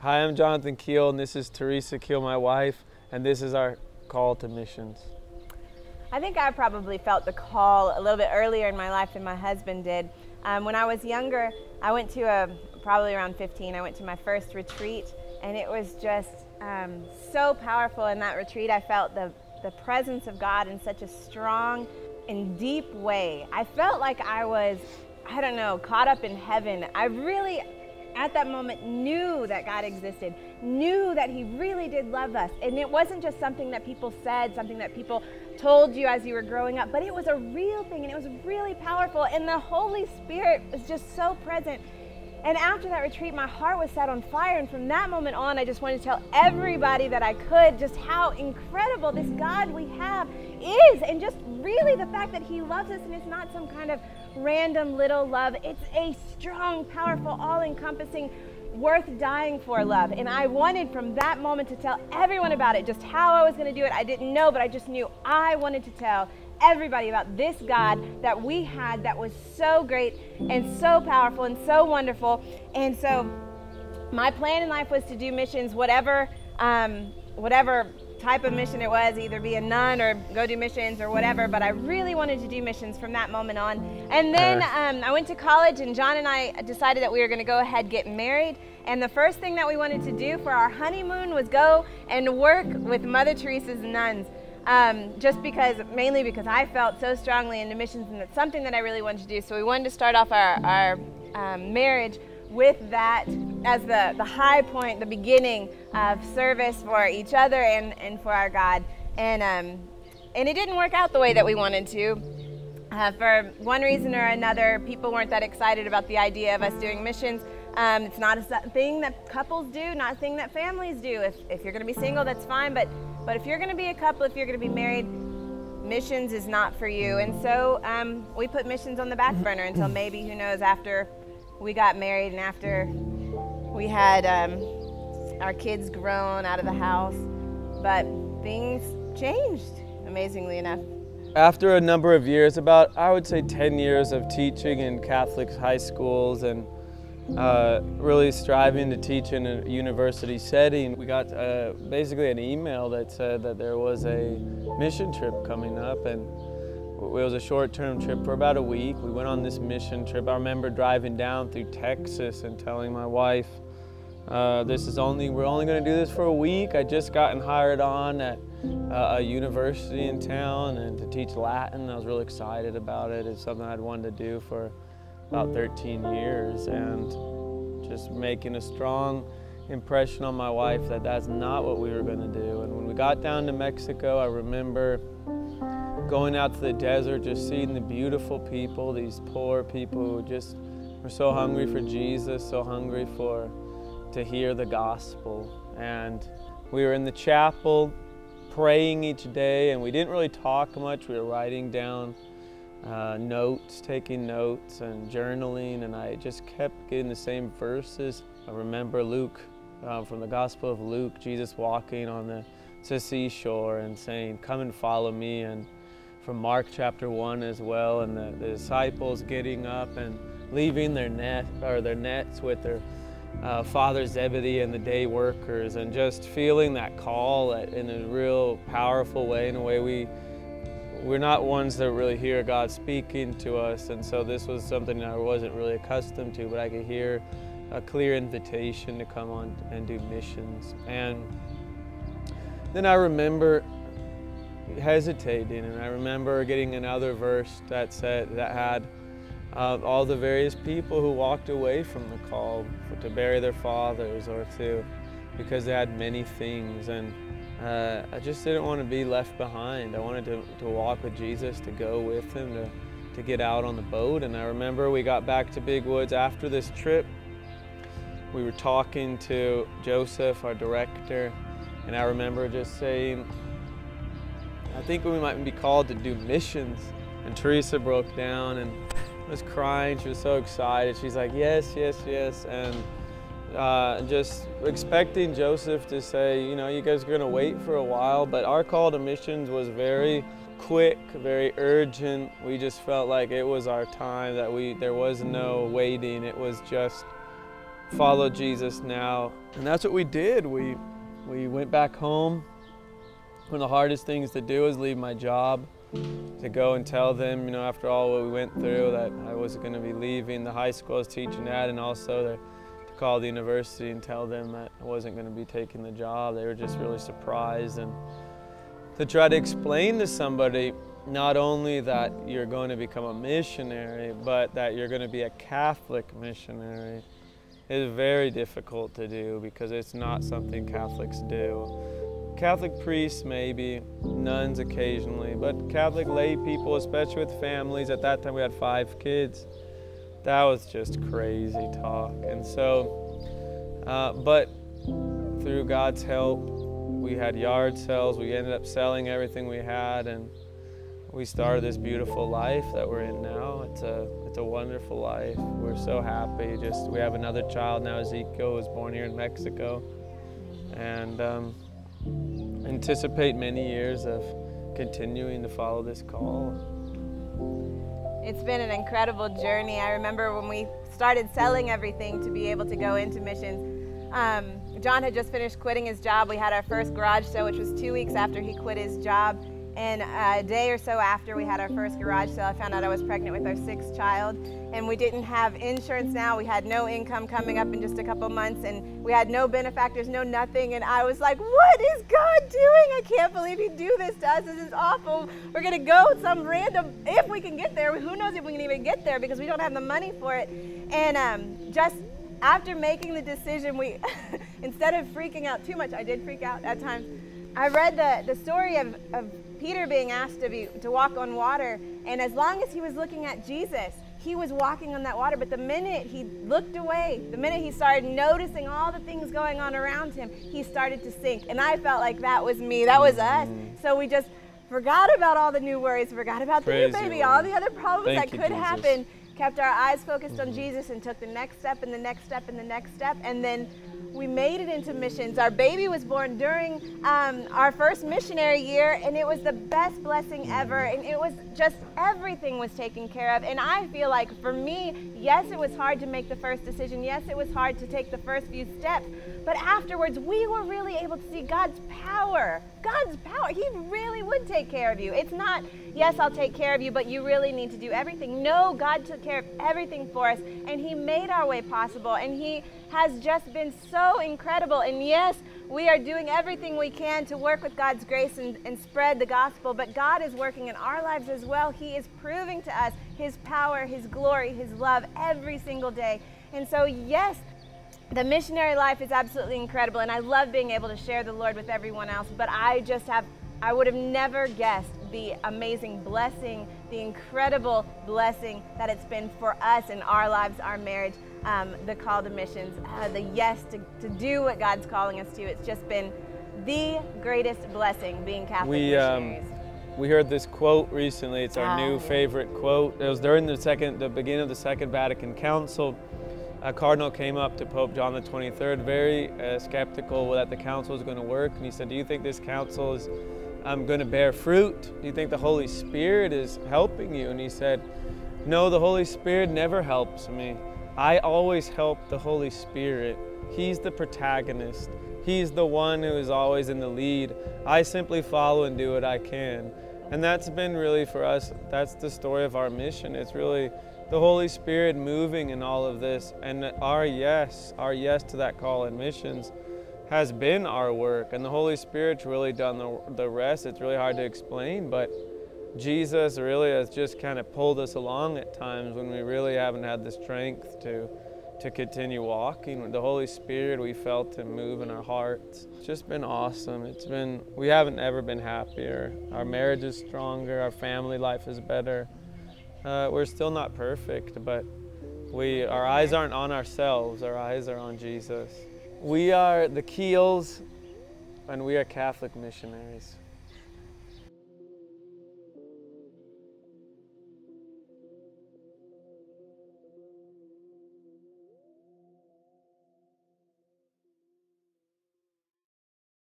Hi, I'm Jonathan Kiehl, and this is Teresa Kiehl, my wife, and this is our call to missions. I think I probably felt the call a little bit earlier in my life than my husband did. When I was younger, I went to probably around 15, I went to my first retreat, and it was just so powerful. In that retreat, I felt the presence of God in such a strong and deep way. I felt like I was, I don't know, caught up in heaven. I really, at that moment, knew that God existed, knew that He really did love us. And it wasn't just something that people said, something that people told you as you were growing up, but it was a real thing, and it was really powerful, and the Holy Spirit was just so present. And after that retreat, my heart was set on fire, and from that moment on, I just wanted to tell everybody that I could just how incredible this God we have is, and just really the fact that He loves us, and it's not some kind of random little love. It's a strong, powerful, all-encompassing, worth dying for love. And I wanted from that moment to tell everyone about it. Just how I was going to do it, I didn't know, but I just knew I wanted to tell everybody about this God that we had that was so great and so powerful and so wonderful. And so my plan in life was to do missions, whatever type of mission it was, either be a nun or go do missions or whatever, but I really wanted to do missions from that moment on. And then I went to college, and John and I decided that we were going to go ahead and get married. And the first thing that we wanted to do for our honeymoon was go and work with Mother Teresa's nuns. Just because, mainly because I felt so strongly into missions, and it's something that I really wanted to do. So we wanted to start off our marriage with that as the high point, the beginning of service for each other and for our God. And it didn't work out the way that we wanted to. For one reason or another, people weren't that excited about the idea of us doing missions. It's not a thing that couples do, not a thing that families do. If you're going to be single, that's fine, but if you're going to be a couple, if you're going to be married, missions is not for you. And so we put missions on the back burner until maybe, who knows, after we got married and after we had our kids grown out of the house. But things changed, amazingly enough. After a number of years, about, I would say 10 years of teaching in Catholic high schools and really striving to teach in a university setting, we got basically an email that said that there was a mission trip coming up, and it was a short-term trip for about a week. We went on this mission trip. I remember driving down through Texas and telling my wife, we're only going to do this for a week. I just gotten hired on at a university in town and to teach Latin. I was really excited about it. It's something I'd wanted to do for about 13 years, and just making a strong impression on my wife that that's not what we were going to do. And when we got down to Mexico, I remember going out to the desert, just seeing the beautiful people, these poor people who just were so hungry for Jesus, so hungry to hear the gospel. And we were in the chapel praying each day, and we didn't really talk much. We were writing down notes, taking notes and journaling, and I just kept getting the same verses. I remember Luke, from the Gospel of Luke, Jesus walking on the seashore and saying, "Come and follow me," and from Mark chapter 1 as well, and the disciples getting up and leaving their nets with their father Zebedee and the day workers, and just feeling that call in a real powerful way, in a way we're not ones that really hear God speaking to us, and so this was something that I wasn't really accustomed to, but I could hear a clear invitation to come on and do missions. And then I remember hesitating, and I remember getting another verse that had all the various people who walked away from the call to bury their fathers or because they had many things, and I just didn't want to be left behind. I wanted to walk with Jesus, to go with Him, to get out on the boat. And I remember we got back to Big Woods after this trip. We were talking to Joseph, our director, and I remember just saying, I think we might be called to do missions. And Teresa broke down and was crying. She was so excited. She's like, yes, yes, yes. And just expecting Joseph to say, you know, you guys are going to wait for a while. But our call to missions was very quick, very urgent. We just felt like it was our time, that there was no waiting. It was just follow Jesus now. And that's what we did. We went back home. One of the hardest things to do was leave my job, to go and tell them, after all what we went through, that I was going to be leaving the high school I was teaching at, and also to call the university and tell them that I wasn't going to be taking the job. They were just really surprised. And to try to explain to somebody not only that you're going to become a missionary, but that you're going to be a Catholic missionary is very difficult to do, because it's not something Catholics do. Catholic priests maybe, nuns occasionally, but Catholic lay people, especially with families, at that time we had 5 kids, that was just crazy talk. And so, but through God's help, we had yard sales, we ended up selling everything we had, and we started this beautiful life that we're in now. It's a wonderful life. We're so happy. We have another child now, Ezekiel, who was born here in Mexico, and anticipate many years of continuing to follow this call. It's been an incredible journey. I remember when we started selling everything to be able to go into missions. John had just finished quitting his job. We had our first garage sale, which was 2 weeks after he quit his job. And a day or so after we had our first garage sale, I found out I was pregnant with our 6th child. And we didn't have insurance now. We had no income coming up in just a couple months. And we had no benefactors, no nothing. And I was like, what is God doing? I can't believe He'd do this to us. This is awful. We're going to go some random, if we can get there. Who knows if we can even get there, because we don't have the money for it. And just after making the decision, we, instead of freaking out too much, I did freak out at times. I read the story of Peter being asked to walk on water, and as long as he was looking at Jesus, he was walking on that water. But the minute he looked away, the minute he started noticing all the things going on around him, he started to sink. And I felt like that was me, that was us. So we just forgot about all the new worries, forgot about the new baby, all the other problems that could happen, kept our eyes focused on Jesus, and took the next step and the next step and the next step. And then we made it into missions. Our baby was born during our first missionary year, and it was the best blessing ever. And it was just, everything was taken care of. And I feel like for me, yes, it was hard to make the first decision. Yes, it was hard to take the first few steps. But afterwards, we were really able to see God's power. God's power. He really would take care of you. It's not, yes, I'll take care of you, but you really need to do everything. No, God took care of everything for us, and He made our way possible, and He has just been so incredible. And yes, we are doing everything we can to work with God's grace and spread the gospel, but God is working in our lives as well. He is proving to us His power, His glory, His love every single day. And so yes, the missionary life is absolutely incredible, and I love being able to share the Lord with everyone else, but I would have never guessed the amazing blessing, the incredible blessing that it's been for us in our lives, our marriage, the call to missions, the yes to do what God's calling us to. It's just been the greatest blessing being Catholic missionaries. We heard this quote recently. It's our new favorite quote. It was during the beginning of the Second Vatican Council. A cardinal came up to Pope John the 23rd, very skeptical that the council was going to work, and he said, do you think this council is going to bear fruit? Do you think the Holy Spirit is helping you? And he said, no, the Holy Spirit never helps me. I always help the Holy Spirit. He's the protagonist. He's the one who is always in the lead. I simply follow and do what I can. And that's been really for us, that's the story of our mission. It's really the Holy Spirit moving in all of this, and our yes to that call in missions has been our work, and the Holy Spirit's really done the rest. It's really hard to explain, but Jesus really has just kind of pulled us along at times when we really haven't had the strength to continue walking. With the Holy Spirit, we felt Him move in our hearts. It's just been awesome. We haven't ever been happier. Our marriage is stronger, our family life is better. We're still not perfect, but our eyes aren't on ourselves, our eyes are on Jesus. We are the Kiehls, and we are Catholic missionaries.